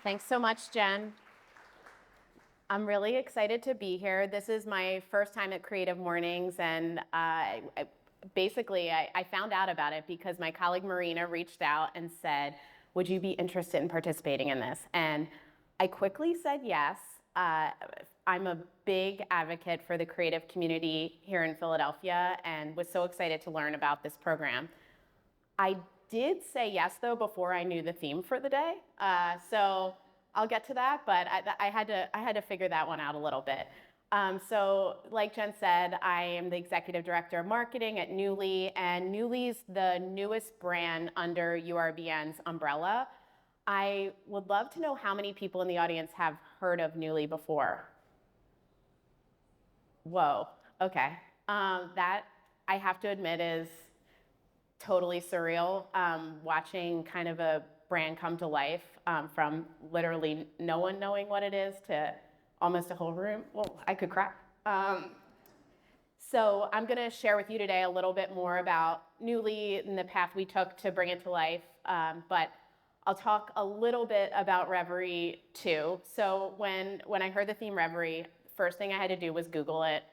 Thanks so much, Jen. I'm really excited to be here. This is my first time at Creative Mornings, and I found out about it because my colleague Marina reached out and said, would you be interested in participating in this? And I quickly said yes. I'm a big advocate for the creative community here in Philadelphia and was so excited to learn about this program. I did say yes, though, before I knew the theme for the day. So I'll get to that, but I had to figure that one out a little bit. So like Jen said, I am the executive director of marketing at Nuuly, and Nuuly's the newest brand under URBN's umbrella. I would love to know how many people in the audience have heard of Nuuly before. Whoa, okay. That, I have to admit, is totally surreal, watching kind of a brand come to life, from literally no one knowing what it is to almost a whole room. Well, I could cry. So I'm going to share with you today a little bit more about Nuuly and the path we took to bring it to life, but I'll talk a little bit about Reverie too. So when I heard the theme Reverie, first thing I had to do was Google it.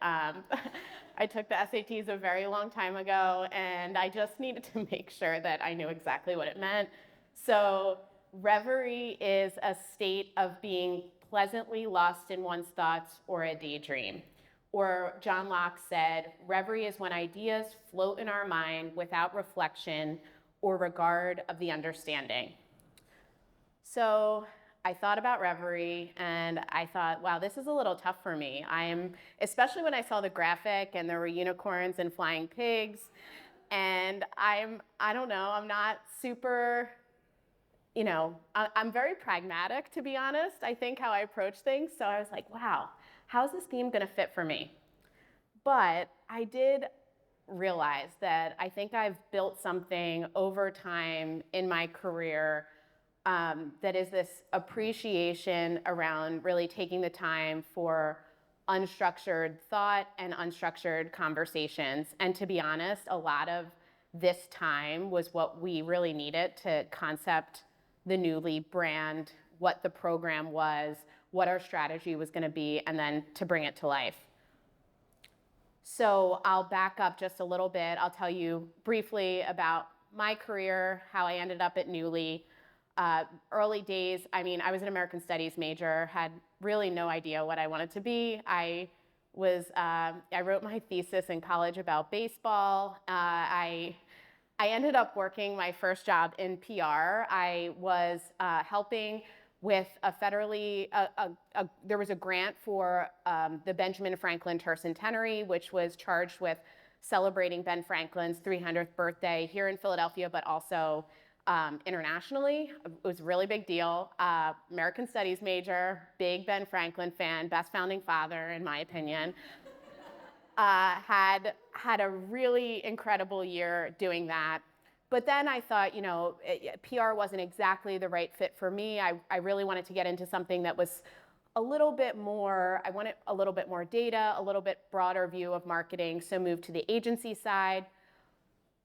I took the SATs a very long time ago, and I just needed to make sure that I knew exactly what it meant. So Reverie is a state of being pleasantly lost in one's thoughts or a daydream. Or John Locke said, reverie is when ideas float in our mind without reflection or regard of the understanding. So I thought about Reverie and I thought, wow, this is a little tough for me. Especially when I saw the graphic and there were unicorns and flying pigs. And I don't know, I'm not super, I'm very pragmatic, to be honest, I think, how I approach things. So I was like, wow, how's this theme gonna fit for me? But I did realize that I think I've built something over time in my career, that is this appreciation around really taking the time for unstructured thought and unstructured conversations. And to be honest, a lot of this time was what we really needed to concept the Nuuly brand, what the program was, what our strategy was going to be, and then to bring it to life. So I'll back up just a little bit. I'll tell you briefly about my career, how I ended up at Nuuly. Early days, I was an American Studies major, had really no idea what I wanted to be. I wrote my thesis in college about baseball. I ended up working my first job in PR. I was helping with a federally, there was a grant for the Benjamin Franklin Tercentenary, which was charged with celebrating Ben Franklin's 300th birthday here in Philadelphia, but also internationally. It was a really big deal. American Studies major, big Ben Franklin fan, best founding father, in my opinion. Had a really incredible year doing that. But then I thought, PR wasn't exactly the right fit for me. I really wanted to get into something that was a little bit more, I wanted a little bit more data, a little bit broader view of marketing, so moved to the agency side.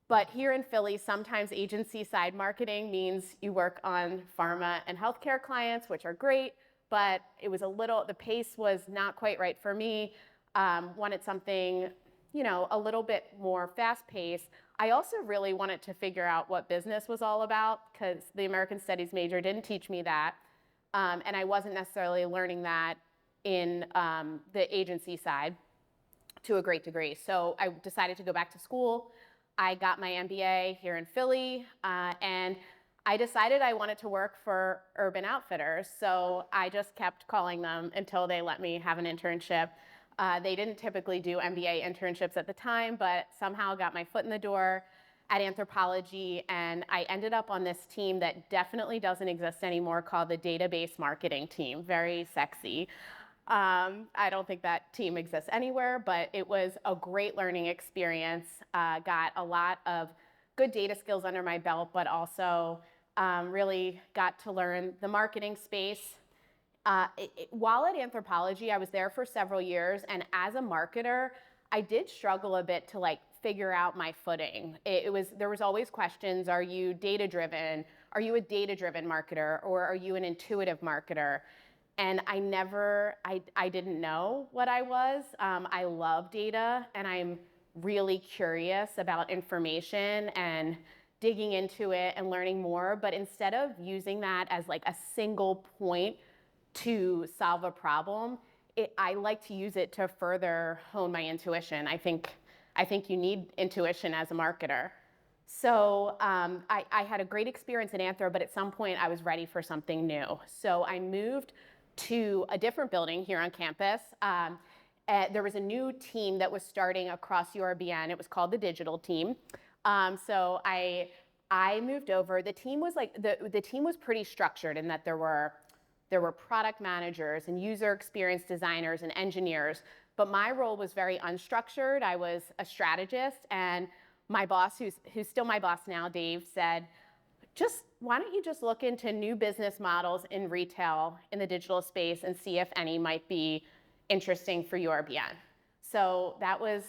But here in Philly, sometimes agency side marketing means you work on pharma and healthcare clients, which are great, but the pace was not quite right for me. Wanted something, a little bit more fast paced. I also really wanted to figure out what business was all about because the American Studies major didn't teach me that. And I wasn't necessarily learning that in the agency side to a great degree. So I decided to go back to school. I got my MBA here in Philly, and I decided I wanted to work for Urban Outfitters. So I just kept calling them until they let me have an internship. They didn't typically do MBA internships at the time, but somehow got my foot in the door at Anthropologie, and I ended up on this team that definitely doesn't exist anymore called the database marketing team. Very sexy. I don't think that team exists anywhere, but it was a great learning experience. Got a lot of good data skills under my belt, but also really got to learn the marketing space. While at Anthropologie, I was there for several years, and as a marketer, I did struggle a bit to like figure out my footing. There was always questions. Are you data driven? Are you a data driven marketer, or are you an intuitive marketer? And I didn't know what I was. I love data, and I'm really curious about information and digging into it and learning more. But instead of using that as like a single point to solve a problem, I like to use it to further hone my intuition. I think you need intuition as a marketer. So I had a great experience in Anthro, but at some point I was ready for something new. So I moved to a different building here on campus. There was a new team that was starting across URBN. It was called the digital team. So I moved over. The team was like the team was pretty structured in that there were product managers and user experience designers and engineers, but my role was very unstructured. I was a strategist, and my boss, who's still my boss now, Dave, said, why don't you just look into new business models in retail in the digital space and see if any might be interesting for URBN. So that was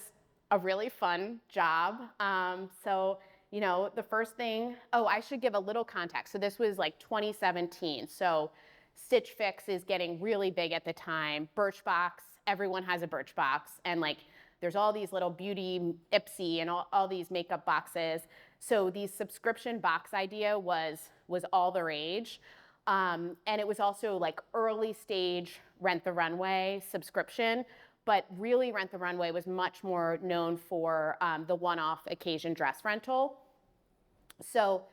a really fun job. The first thing, I should give a little context. So this was like 2017. So Stitch Fix is getting really big at the time. Birchbox, everyone has a Birchbox, and like there's all these little beauty Ipsy and all these makeup boxes. So the subscription box idea was all the rage. And it was also like early stage Rent the Runway subscription, but really Rent the Runway was much more known for the one-off occasion dress rental. So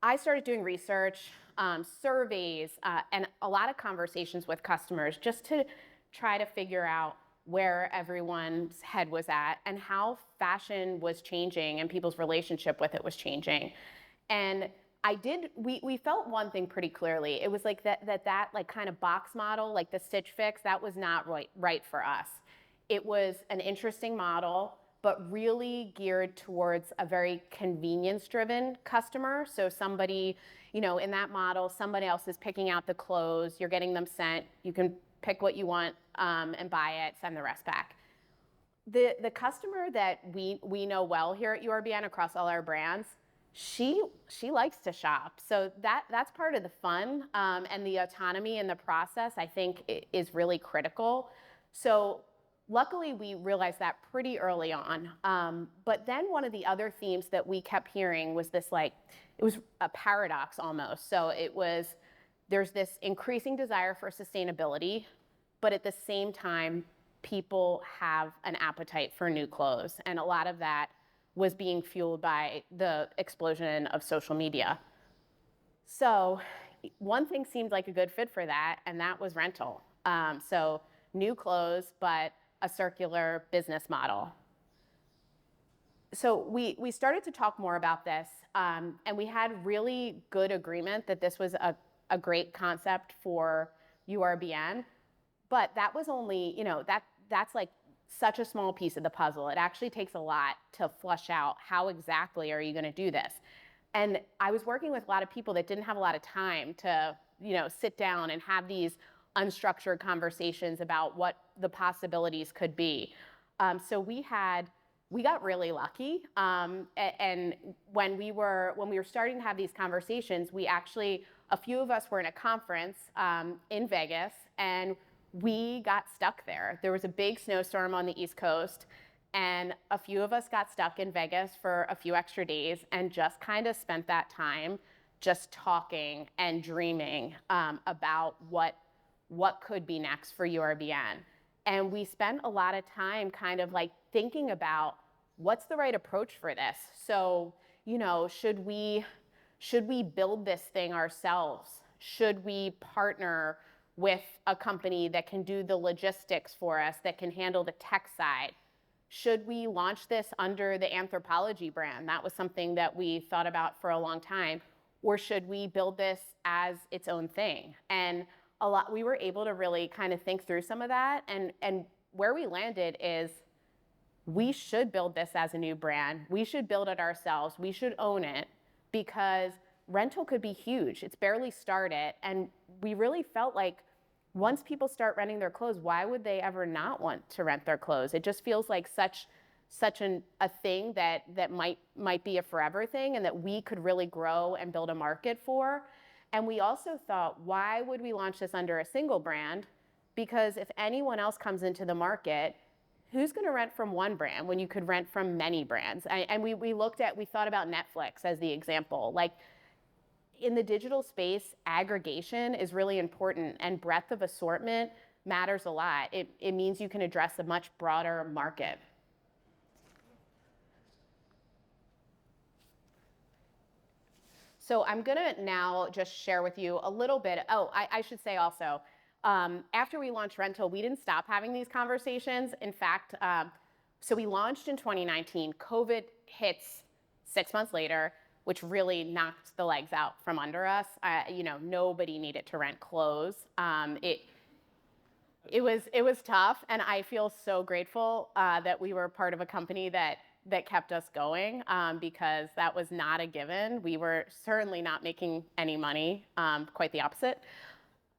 I started doing research, surveys, and a lot of conversations with customers just to try to figure out where everyone's head was at and how fashion was changing and people's relationship with it was changing. And we felt one thing pretty clearly. It was like that like kind of box model, like the Stitch Fix, that was not right for us. It was an interesting model, but really geared towards a very convenience-driven customer. So somebody, in that model, somebody else is picking out the clothes, you're getting them sent, you can pick what you want and buy it, send the rest back. The customer that we know well here at URBN across all our brands, she likes to shop. So that's part of the fun, and the autonomy in the process, I think, is really critical. So luckily, we realized that pretty early on. But then one of the other themes that we kept hearing was this, like, it was a paradox almost. So there's this increasing desire for sustainability, but at the same time, people have an appetite for new clothes. And a lot of that was being fueled by the explosion of social media. So one thing seemed like a good fit for that, and that was rental. So new clothes, but a circular business model. So we started to talk more about this, and we had really good agreement that this was a great concept for URBN, but that was only, that's like such a small piece of the puzzle. It actually takes a lot to flush out how exactly are you going to do this. And I was working with a lot of people that didn't have a lot of time to, sit down and have these unstructured conversations about what the possibilities could be. So we got really lucky. And when we were starting to have these conversations, a few of us were in a conference in Vegas, and we got stuck there. There was a big snowstorm on the East Coast, and a few of us got stuck in Vegas for a few extra days and just kind of spent that time just talking and dreaming about what could be next for URBN. And we spent a lot of time kind of like thinking about what's the right approach for this. So, should we build this thing ourselves? Should we partner with a company that can do the logistics for us, that can handle the tech side? Should we launch this under the Anthropologie brand? That was something that we thought about for a long time. Or should we build this as its own thing? And we were able to really kind of think through some of that. And where we landed is we should build this as a new brand. We should build it ourselves. We should own it, because rental could be huge. It's barely started. And we really felt like once people start renting their clothes, why would they ever not want to rent their clothes? It just feels like such a thing that might be a forever thing, and that we could really grow and build a market for. And we also thought, why would we launch this under a single brand? Because if anyone else comes into the market, who's going to rent from one brand when you could rent from many brands? And we thought about Netflix as the example. Like, in the digital space, aggregation is really important, and breadth of assortment matters a lot. It means you can address a much broader market. So I'm gonna now just share with you a little bit. Oh, I should say also, after we launched Rental, we didn't stop having these conversations. In fact, so we launched in 2019. COVID hits 6 months later, which really knocked the legs out from under us. Nobody needed to rent clothes. It was tough, and I feel so grateful that we were part of a company that kept us going, because that was not a given. We were certainly not making any money, quite the opposite.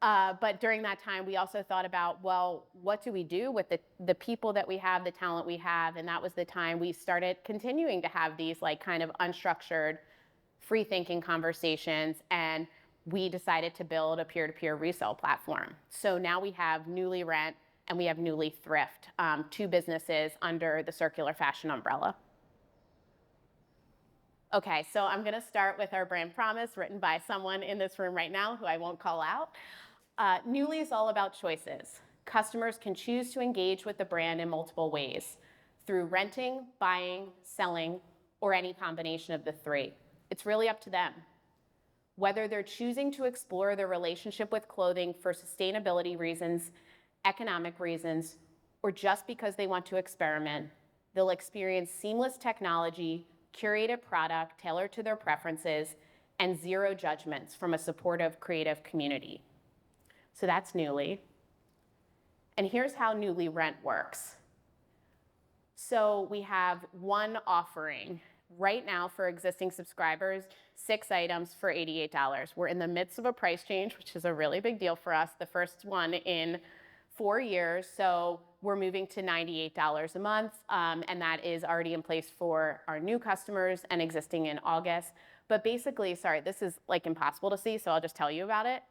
But during that time, we also thought about, well, what do we do with the people that we have, the talent we have? And that was the time we started continuing to have these like kind of unstructured, free thinking conversations. And we decided to build a peer-to-peer resale platform. So now we have Nuuly Rent and we have Nuuly Thrift, two businesses under the circular fashion umbrella. Okay, so I'm gonna start with our brand promise written by someone in this room right now who I won't call out. Nuuly is all about choices. Customers can choose to engage with the brand in multiple ways, through renting, buying, selling, or any combination of the three. It's really up to them. Whether they're choosing to explore their relationship with clothing for sustainability reasons, economic reasons, or just because they want to experiment, they'll experience seamless technology, curated product tailored to their preferences, and zero judgments from a supportive, creative community. So that's Nuuly. And here's how Nuuly Rent works. So we have one offering right now for existing subscribers, 6 items for $88. We're in the midst of a price change, which is a really big deal for us, the first one in 4 years. So we're moving to $98 a month, and that is already in place for our new customers and existing in August. But basically, sorry, this is like impossible to see, so I'll just tell you about it.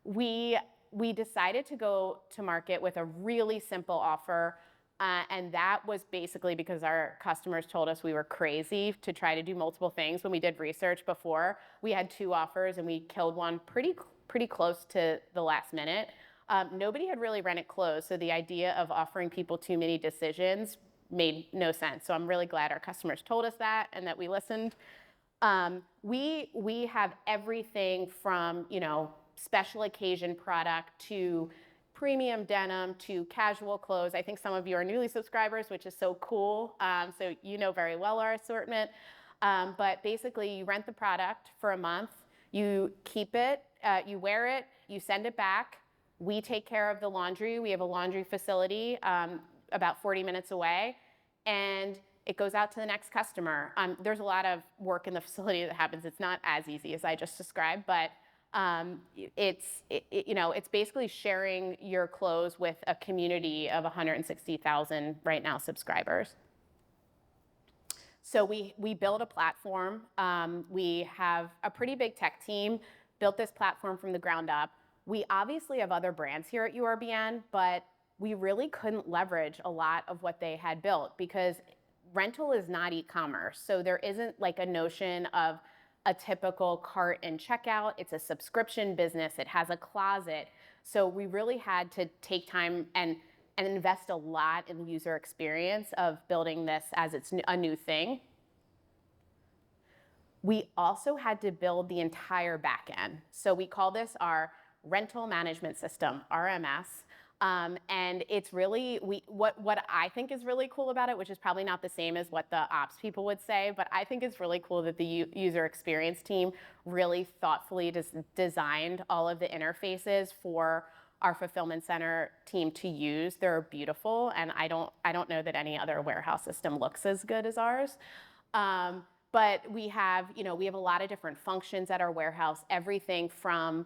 We decided to go to market with a really simple offer, and that was basically because our customers told us we were crazy to try to do multiple things. When we did research before, we had 2 offers and we killed one pretty close to the last minute. Nobody had really rented clothes, so the idea of offering people too many decisions made no sense. So I'm really glad our customers told us that and that we listened. We have everything from, special occasion product to premium denim to casual clothes. I think some of you are Nuuly subscribers, which is so cool. So you know very well our assortment. But basically, you rent the product for a month, you keep it, you wear it, you send it back. We take care of the laundry. We have a laundry facility about 40 minutes away, and it goes out to the next customer. There's a lot of work in the facility that happens. It's not as easy as I just described, but it's basically sharing your clothes with a community of 160,000 right now subscribers. So we build a platform. We have a pretty big tech team, built this platform from the ground up. We obviously have other brands here at URBN, but we really couldn't leverage a lot of what they had built because rental is not e-commerce. So there isn't like a notion of a typical cart and checkout. It's a subscription business. It has a closet. So we really had to take time and invest a lot in the user experience of building this as it's a new thing. We also had to build the entire back end. So we call this our rental management system, RMS. And it's really, what I think is really cool about it, which is probably not the same as what the ops people would say, but I think it's really cool that the user experience team really thoughtfully designed all of the interfaces for our fulfillment center team to use. They're beautiful, and I don't know that any other warehouse system looks as good as ours. But we have a lot of different functions at our warehouse, everything from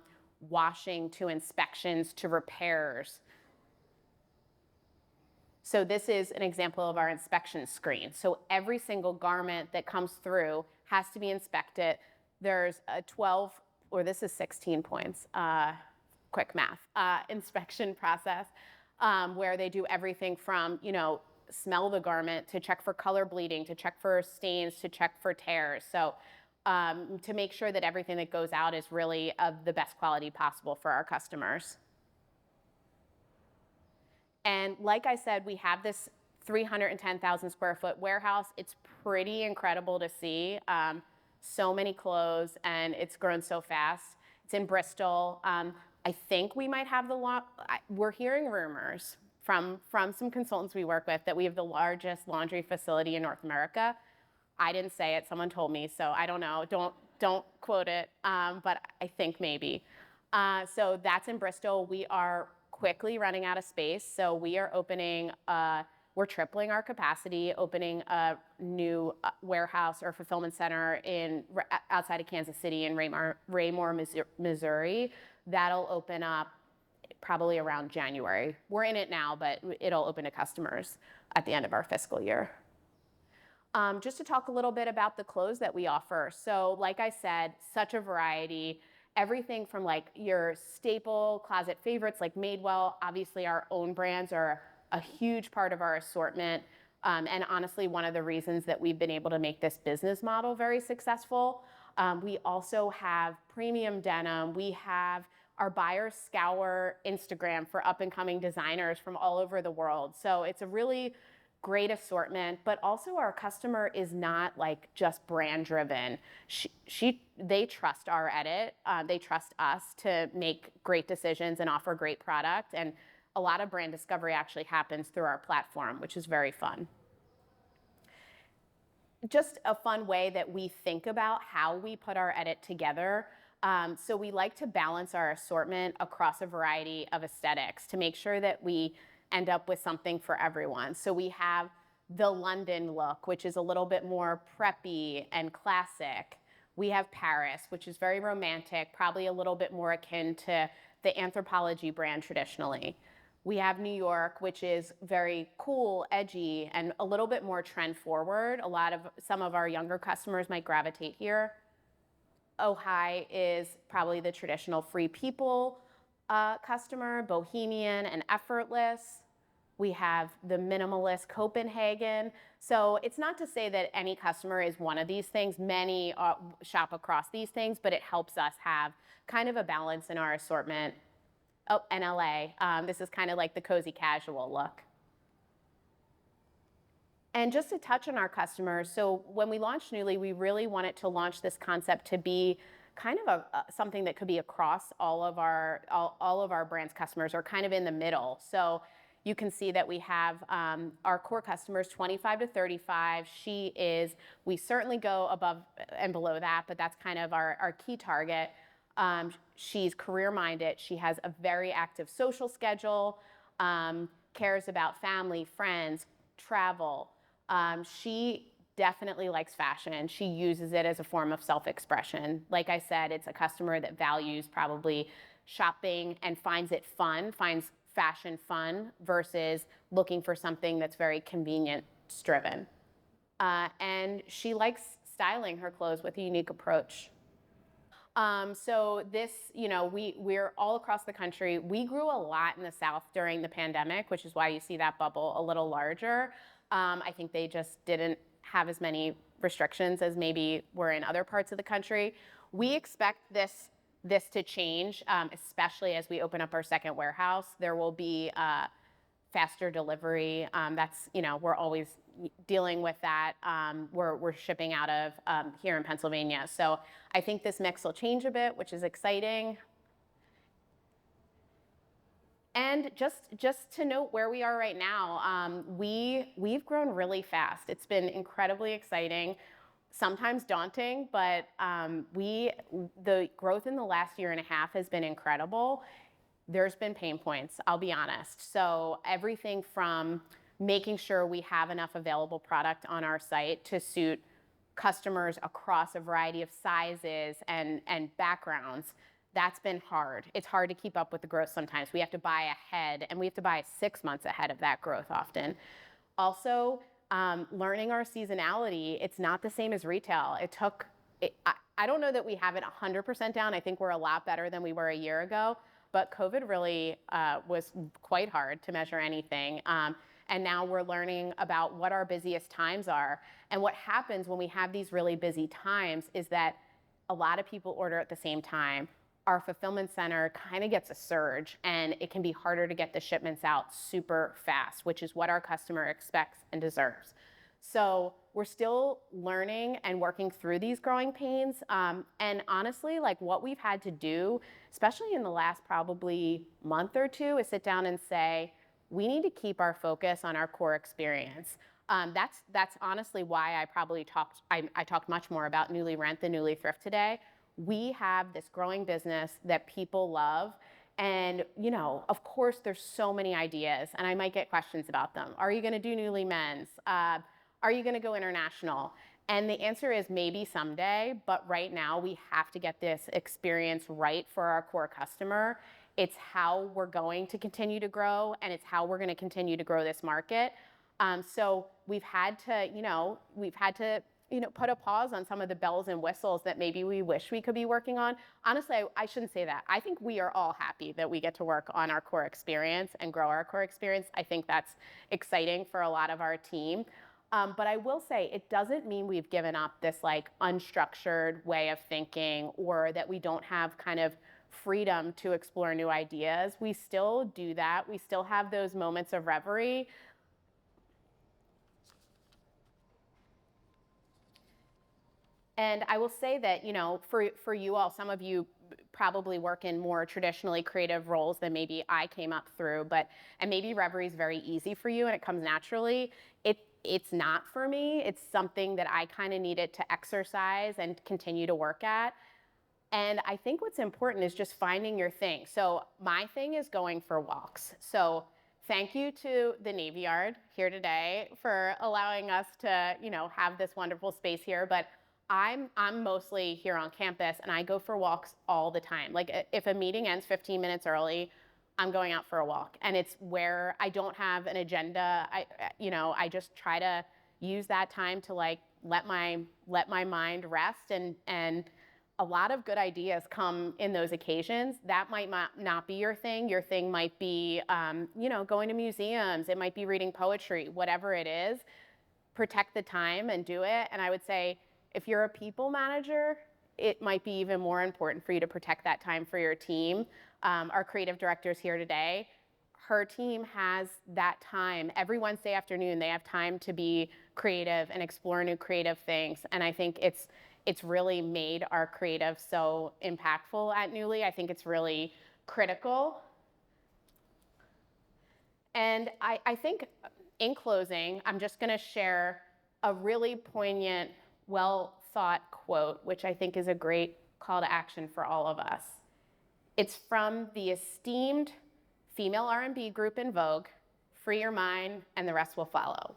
washing to inspections to repairs. So this is an example of our inspection screen. So every single garment that comes through has to be inspected. There's a 12, or this is 16 points, quick math, inspection process, where they do everything from, smell the garment to check for color bleeding, to check for stains, to check for tears. So to make sure that everything that goes out is really of the best quality possible for our customers. And like I said, we have this 310,000 square foot warehouse. It's pretty incredible to see. So many clothes, and it's grown so fast. It's in Bristol. I think we might have we're hearing rumors from some consultants we work with that we have the largest laundry facility in North America. I didn't say it, someone told me, so I don't know. Don't quote it, but I think maybe. So that's in Bristol. We are quickly running out of space, so we are opening, we're tripling our capacity, opening a new warehouse or fulfillment center outside of Kansas City in Raymore, Missouri. That'll open up probably around January. We're in it now, but it'll open to customers at the end of our fiscal year. Just to talk a little bit about the clothes that we offer. So like I said, such a variety. Everything from like your staple closet favorites like Madewell. Obviously our own brands are a huge part of our assortment. And honestly, one of the reasons that we've been able to make this business model very successful. We also have premium denim. We have our buyers scour Instagram for up and coming designers from all over the world. So it's a really great assortment, but also our customer is not like just brand driven. They trust our edit. They trust us to make great decisions and offer great product. And a lot of brand discovery actually happens through our platform, which is very fun. Just a fun way that we think about how we put our edit together. So we like to balance our assortment across a variety of aesthetics to make sure that we end up with something for everyone. So we have the London look, which is a little bit more preppy and classic. We have Paris, which is very romantic, probably a little bit more akin to the Anthropologie brand traditionally. We have New York, which is very cool, edgy, and a little bit more trend forward. Some of our younger customers might gravitate here. Ojai is probably the traditional free people customer, bohemian and effortless. We have the minimalist Copenhagen. So it's not to say that any customer is one of these things. Many shop across these things, but it helps us have kind of a balance in our assortment. Oh, and LA. This is kind of like the cozy casual look. And just to touch on our customers, so when we launched Nuuly, we really wanted to launch this concept to be kind of something that could be across all of our brand's customers, or kind of in the middle. So you can see that we have our core customers, 25 to 35. We certainly go above and below that, but that's kind of our key target. She's career-minded. She has a very active social schedule, cares about family, friends, travel. She definitely likes fashion. She uses it as a form of self-expression. Like I said, it's a customer that values probably shopping and finds fashion fun versus looking for something that's very convenience-driven. And she likes styling her clothes with a unique approach. So this, we're all across the country. We grew a lot in the South during the pandemic, which is why you see that bubble a little larger. I think they just didn't have as many restrictions as maybe were in other parts of the country. We expect this to change, especially as we open up our second warehouse. There will be faster delivery. We're always dealing with that. We're shipping out of here in Pennsylvania. So I think this mix will change a bit, which is exciting. And just to note where we are right now, we've grown really fast. It's been incredibly exciting, sometimes daunting, but the growth in the last year and a half has been incredible. There's been pain points, I'll be honest. So everything from making sure we have enough available product on our site to suit customers across a variety of sizes and backgrounds. That's been hard. It's hard to keep up with the growth sometimes. We have to buy ahead, and we have to buy 6 months ahead of that growth often. Also, learning our seasonality, it's not the same as retail. I don't know that we have it 100% down. I think we're a lot better than we were a year ago, but COVID really was quite hard to measure anything. And now we're learning about what our busiest times are. And what happens when we have these really busy times is that a lot of people order at the same time. Our fulfillment center kind of gets a surge, and it can be harder to get the shipments out super fast, which is what our customer expects and deserves. So we're still learning and working through these growing pains. And honestly, like what we've had to do, especially in the last probably month or two, is sit down and say, we need to keep our focus on our core experience. That's honestly why I talked much more about Nuuly Rent than Nuuly Thrift today. We have this growing business that people love. And, you know, of course, there's so many ideas, and I might get questions about them. Are you going to do Nuuly Men's? Are you going to go international? And the answer is maybe someday, but right now we have to get this experience right for our core customer. It's how we're going to continue to grow, and it's how we're going to continue to grow this market. So we've had to put a pause on some of the bells and whistles that maybe we wish we could be working on. Honestly, I shouldn't say that. I think we are all happy that we get to work on our core experience and grow our core experience. I think that's exciting for a lot of our team. But I will say it doesn't mean we've given up this like unstructured way of thinking, or that we don't have kind of freedom to explore new ideas. We still do that. We still have those moments of reverie. And I will say that, you know, for you all, some of you probably work in more traditionally creative roles than maybe I came up through, and maybe Reverie is very easy for you and it comes naturally. It's not for me. It's something that I kind of needed to exercise and continue to work at. And I think what's important is just finding your thing. So my thing is going for walks. So thank you to the Navy Yard here today for allowing us to, you know, have this wonderful space here. But I'm mostly here on campus, and I go for walks all the time. Like if a meeting ends 15 minutes early, I'm going out for a walk, and it's where I don't have an agenda. I just try to use that time to like let my mind rest, and a lot of good ideas come in those occasions. That might not be your thing. Your thing might be, going to museums. It might be reading poetry. Whatever it is, protect the time and do it. And I would say, if you're a people manager, it might be even more important for you to protect that time for your team. Our creative director is here today. Her team has that time. Every Wednesday afternoon, they have time to be creative and explore new creative things. And I think it's really made our creative so impactful at Nuuly. I think it's really critical. And I think in closing, I'm just going to share a really poignant, well-thought quote, which I think is a great call to action for all of us. It's from the esteemed female R&B group In Vogue, "Free Your Mind and the Rest Will Follow."